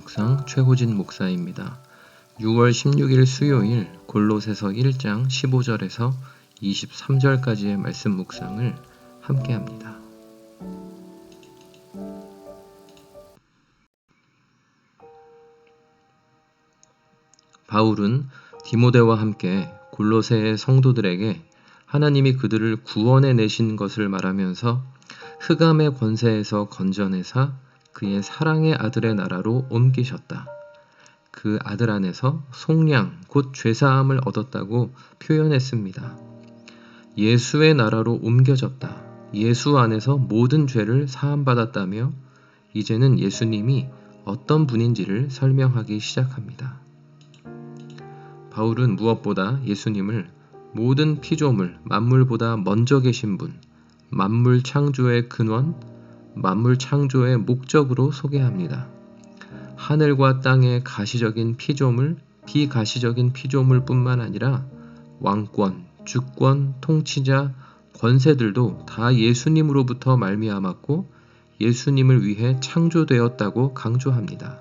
묵상 최호진 목사입니다. 6월 16일 수요일 골로새서 1장 15절에서 23절까지의 말씀 묵상을 함께합니다. 바울은 디모데와 함께 골로새의 성도들에게 하나님이 그들을 구원해 내신 것을 말하면서 흑암의 권세에서 건져내사 그의 사랑의 아들의 나라로 옮기셨다. 그 아들 안에서 속량 곧 죄사함을 얻었다고 표현했습니다. 예수의 나라로 옮겨졌다. 예수 안에서 모든 죄를 사함받았다며 이제는 예수님이 어떤 분인지를 설명하기 시작합니다. 바울은 무엇보다 예수님을 모든 피조물, 만물보다 먼저 계신 분, 만물 창조의 근원, 만물 창조의 목적으로 소개합니다. 하늘과 땅의 가시적인 피조물, 비가시적인 피조물뿐만 아니라 왕권, 주권, 통치자, 권세들도 다 예수님으로부터 말미암았고 예수님을 위해 창조되었다고 강조합니다.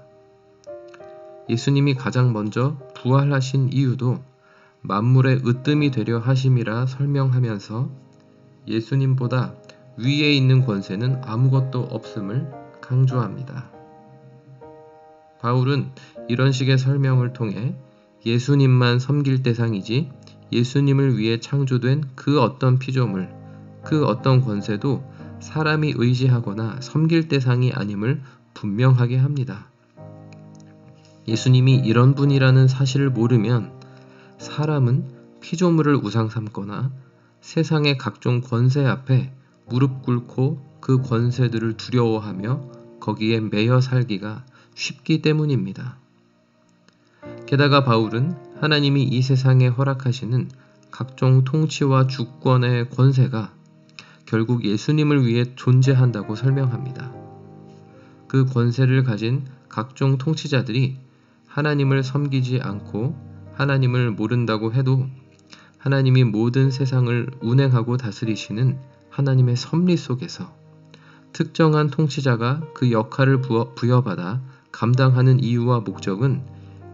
예수님이 가장 먼저 부활하신 이유도 만물의 으뜸이 되려 하심이라 설명하면서 예수님보다 위에 있는 권세는 아무것도 없음을 강조합니다. 바울은 이런 식의 설명을 통해 예수님만 섬길 대상이지 예수님을 위해 창조된 그 어떤 피조물, 그 어떤 권세도 사람이 의지하거나 섬길 대상이 아님을 분명하게 합니다. 예수님이 이런 분이라는 사실을 모르면 사람은 피조물을 우상 삼거나 세상의 각종 권세 앞에 무릎 꿇고 그 권세들을 두려워하며 거기에 매여 살기가 쉽기 때문입니다. 게다가 바울은 하나님이 이 세상에 허락하시는 각종 통치와 주권의 권세가 결국 예수님을 위해 존재한다고 설명합니다. 그 권세를 가진 각종 통치자들이 하나님을 섬기지 않고 하나님을 모른다고 해도 하나님이 모든 세상을 운행하고 다스리시는 하나님의 섭리 속에서 특정한 통치자가 그 역할을 부여받아 감당하는 이유와 목적은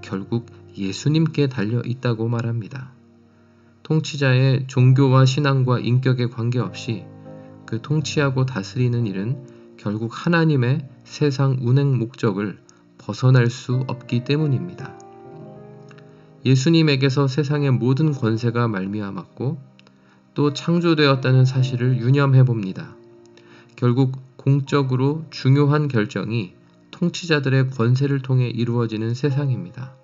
결국 예수님께 달려 있다고 말합니다. 통치자의 종교와 신앙과 인격에 관계없이 그 통치하고 다스리는 일은 결국 하나님의 세상 운행 목적을 벗어날 수 없기 때문입니다. 예수님에게서 세상의 모든 권세가 말미암았고 또 창조되었다는 사실을 유념해 봅니다. 결국 공적으로 중요한 결정이 통치자들의 권세를 통해 이루어지는 세상입니다.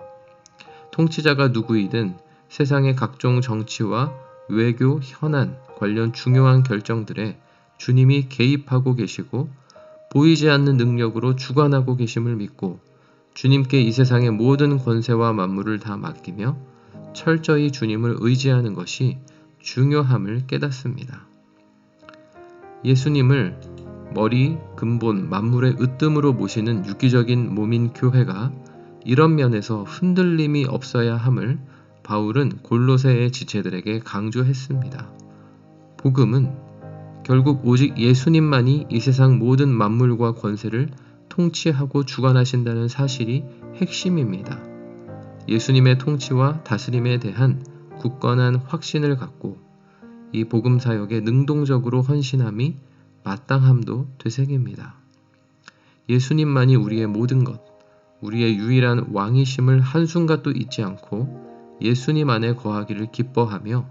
통치자가 누구이든 세상의 각종 정치와 외교, 현안 관련 중요한 결정들에 주님이 개입하고 계시고 보이지 않는 능력으로 주관하고 계심을 믿고 주님께 이 세상의 모든 권세와 만물을 다 맡기며 철저히 주님을 의지하는 것이 중요함을 깨닫습니다. 예수님을 머리, 근본, 만물의 으뜸으로 모시는 유기적인 몸인 교회가 이런 면에서 흔들림이 없어야 함을 바울은 골로새의 지체들에게 강조했습니다. 복음은 결국 오직 예수님만이 이 세상 모든 만물과 권세를 통치하고 주관하신다는 사실이 핵심입니다. 예수님의 통치와 다스림에 대한 굳건한 확신을 갖고 이 복음 사역에 능동적으로 헌신함이 마땅함도 되새깁니다. 예수님만이 우리의 모든 것, 우리의 유일한 왕이심을 한순간도 잊지 않고 예수님 안에 거하기를 기뻐하며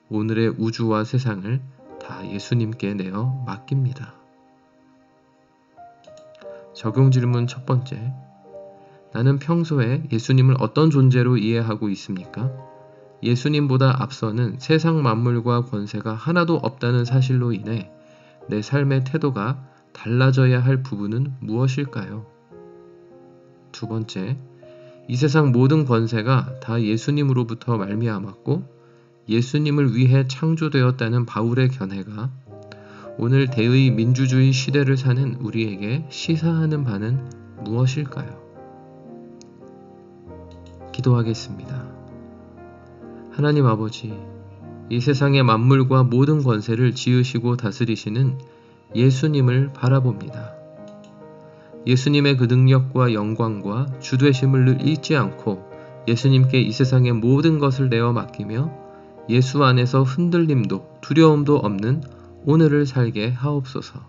오늘의 우주와 세상을 다 예수님께 내어 맡깁니다. 적용 질문 첫 번째. 나는 평소에 예수님을 어떤 존재로 이해하고 있습니까? 예수님보다 앞서는 세상 만물과 권세가 하나도 없다는 사실로 인해 내 삶의 태도가 달라져야 할 부분은 무엇일까요? 두 번째, 이 세상 모든 권세가 다 예수님으로부터 말미암았고 예수님을 위해 창조되었다는 바울의 견해가 오늘 대의 민주주의 시대를 사는 우리에게 시사하는 바는 무엇일까요? 기도하겠습니다. 하나님 아버지, 이 세상의 만물과 모든 권세를 지으시고 다스리시는 예수님을 바라봅니다. 예수님의 그 능력과 영광과 주되심을 늘 잊지 않고 예수님께 이 세상의 모든 것을 내어 맡기며 예수 안에서 흔들림도 두려움도 없는 오늘을 살게 하옵소서.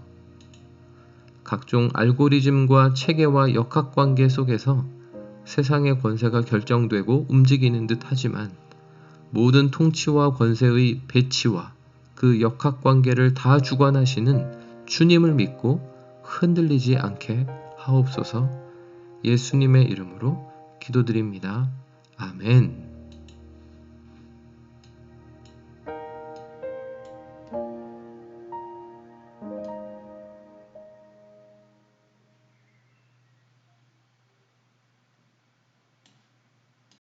각종 알고리즘과 체계와 역학관계 속에서 세상의 권세가 결정되고 움직이는 듯 하지만 모든 통치와 권세의 배치와 그 역학관계를 다 주관하시는 주님을 믿고 흔들리지 않게 하옵소서. 예수님의 이름으로 기도드립니다. 아멘.